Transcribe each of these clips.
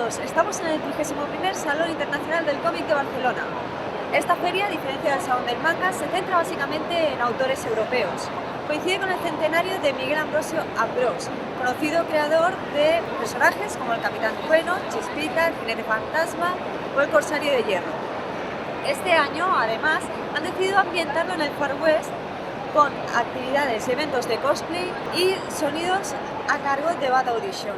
todos, estamos en el 31º Salón Internacional del Cómic de Barcelona. Esta feria, a diferencia del Salón del Manga, se centra básicamente en autores europeos. Coincide con el centenario de Miguel Ambrosio Ambros, conocido creador de personajes como el Capitán Trueno, Chispita, el Jinete Fantasma o el Corsario de Hierro. Este año, además, han decidido ambientarlo en el Far West con actividades y eventos de cosplay y sonidos a cargo de Bad Auditions.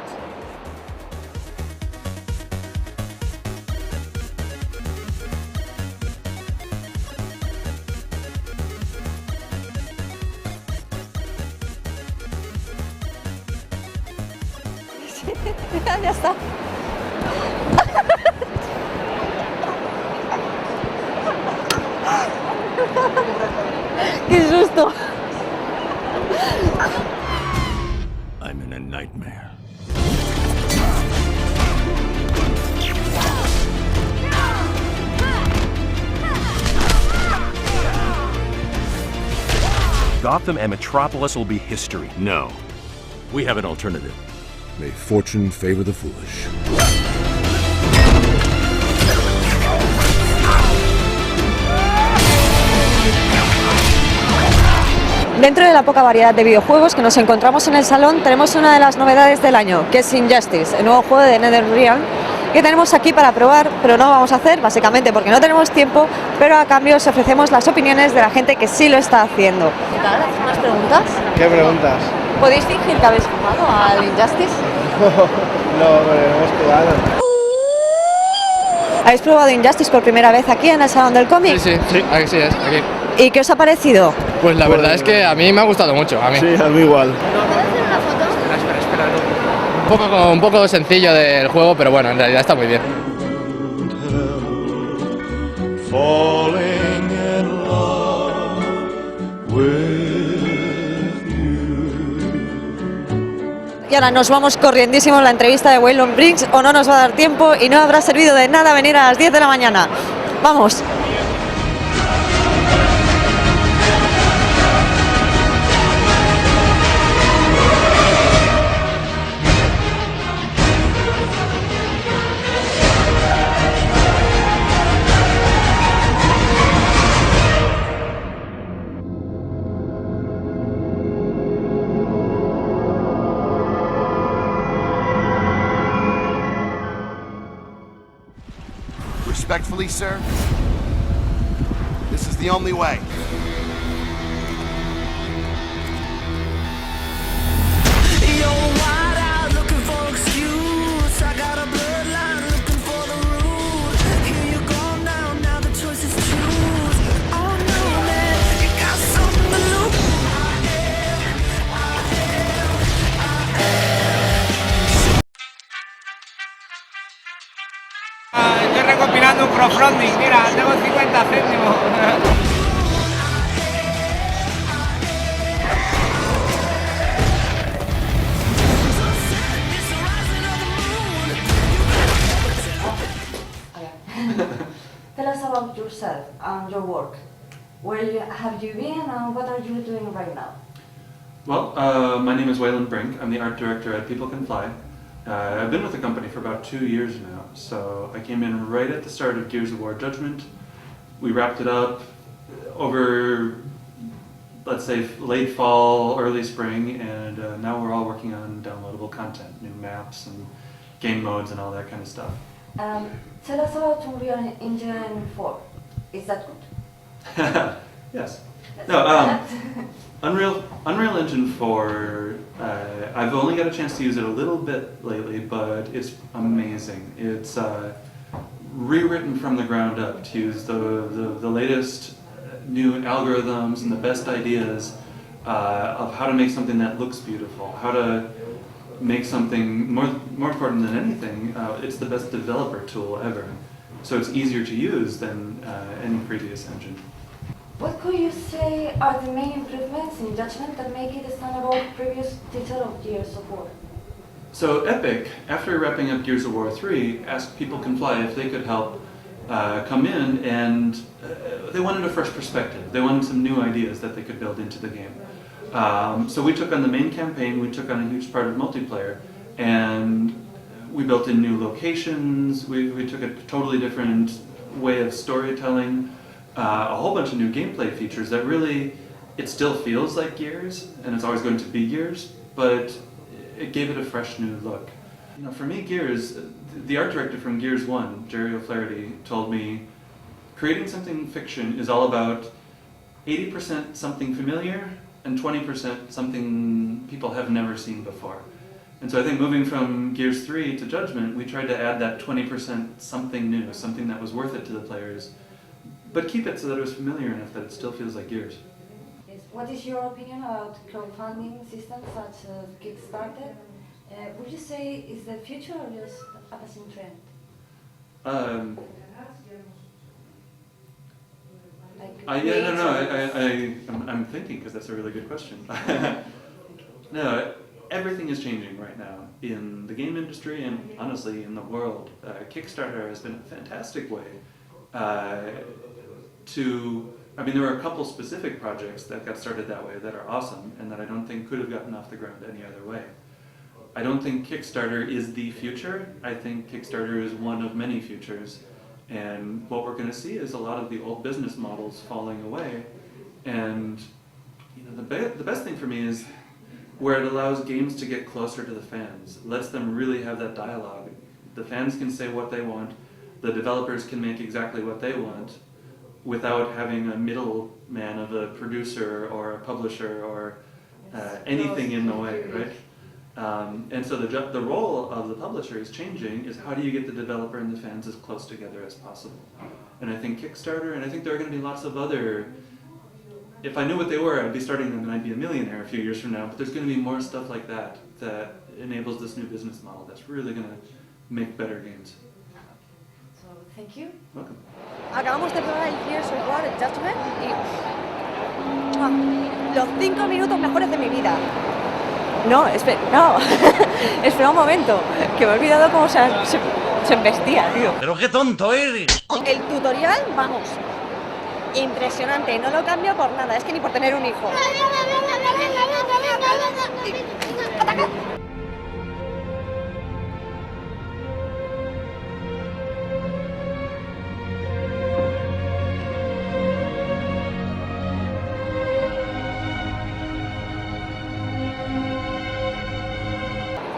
Ya está. ¡Qué susto! I'm in a nightmare. Gotham and Metropolis will be history. No. We have an alternative. May fortune favor the foolish. Dentro de la poca variedad de videojuegos que nos encontramos en el salón, tenemos una de las novedades del año, que es Injustice, el nuevo juego de NetherRealm, que tenemos aquí para probar, pero no vamos a hacer, básicamente porque no tenemos tiempo, pero a cambio os ofrecemos las opiniones de la gente que sí lo está haciendo. ¿Qué tal? ¿Hacéis unas preguntas? ¿Qué preguntas? ¿Podéis fingir que habéis jugado al Injustice? No, pero hemos jugado. ¿Habéis probado Injustice por primera vez aquí en el Salón del Cómic? Sí, aquí sí es, aquí. ¿Y qué os ha parecido? Pues la verdad es que a mí me ha gustado mucho, a mí. Sí, a mí igual. Un poco sencillo del juego, pero bueno, en realidad está muy bien. Y ahora nos vamos corriendísimo a la entrevista de Waylon Brinck, o no nos va a dar tiempo y no habrá servido de nada venir a las 10 de la mañana. ¡Vamos! Respectfully, sir, this is the only way. Estoy recopilando un crowdfunding, mira, tengo 50 céntimos. Tell us about yourself and your work. Where have you been and what are you doing right now? Well, my name is Waylon Brinck. I'm the art director at People Can Fly. I've been with the company for about 2 years now, so I came in right at the start of Gears of War Judgement. We wrapped it up over, let's say, late fall, early spring, and now we're all working on downloadable content, new maps and game modes and all that kind of stuff. Tell us about Unreal Engine 4. Is that good? Yes. No, Unreal Engine 4, I've only got a chance to use it a little bit lately, but it's amazing. It's rewritten from the ground up to use the latest new algorithms and the best ideas of how to make something that looks beautiful, how to make something, more important than anything, it's the best developer tool ever. So it's easier to use than any previous engine. What could you say are the main improvements in Judgement that make it stand above previous title of Gears of War? So Epic, after wrapping up Gears of War 3, asked People Can Fly if they could help come in, and they wanted a fresh perspective. They wanted some new ideas that they could build into the game. So we took on the main campaign, we took on a huge part of multiplayer, and we built in new locations, we took a totally different way of storytelling, a whole bunch of new gameplay features that really, it still feels like Gears, and it's always going to be Gears, but it gave it a fresh new look. You know, for me, Gears, the art director from Gears 1, Jerry O'Flaherty, told me, creating something fiction is all about 80% something familiar and 20% something people have never seen before. And so I think moving from Gears 3 to Judgement, we tried to add that 20% something new, something that was worth it to the players, but keep it so that it was familiar enough that it still feels like Gears. What is your opinion about crowdfunding systems such as KickStarter? Would you say is the future or just a passing trend? I'm thinking because that's a really good question. No, everything is changing right now in the game industry and honestly in the world. Kickstarter has been a fantastic way there were a couple specific projects that got started that way that are awesome and that I don't think could have gotten off the ground any other way. I don't think Kickstarter is the future. I think Kickstarter is one of many futures. And what we're going to see is a lot of the old business models falling away. And you know, the best thing for me is where it allows games to get closer to the fans, lets them really have that dialogue. The fans can say what they want, the developers can make exactly what they want without having a middleman of a producer or a publisher or anything in the way, right? And so the role of the publisher is changing, is how do you get the developer and the fans as close together as possible? And I think Kickstarter, and I think there are going to be lots of other, if I knew what they were, I'd be starting them and I'd be a millionaire a few years from now, but there's going to be more stuff like that that enables this new business model that's really going to make better games. So, thank you. Welcome. Acabamos de probar el Gears of War, el Judgement, y los 5 minutos mejores de mi vida. No, espera un momento, que me he olvidado cómo se embestía, tío. ¡Pero qué tonto eres! El tutorial, vamos, impresionante, no lo cambio por nada, es que ni por tener un hijo. ¡Ataca!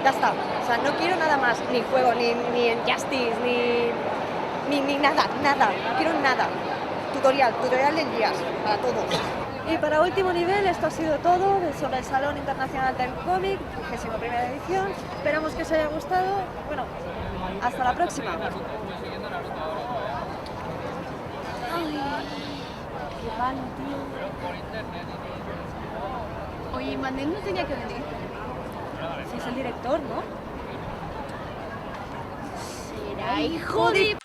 Ya está, o sea, no quiero nada más, ni juego, ni Justice, ni nada, no quiero nada. Tutorial del Gears, para todos. Y para último nivel, esto ha sido todo sobre el Salón Internacional del Comic, 21ª edición. Esperamos que os haya gustado. Bueno, hasta la próxima. Ay, qué gano, tío. Oye, MaNeo no tenía que venir. Si es el director, ¿no? Será hijo de...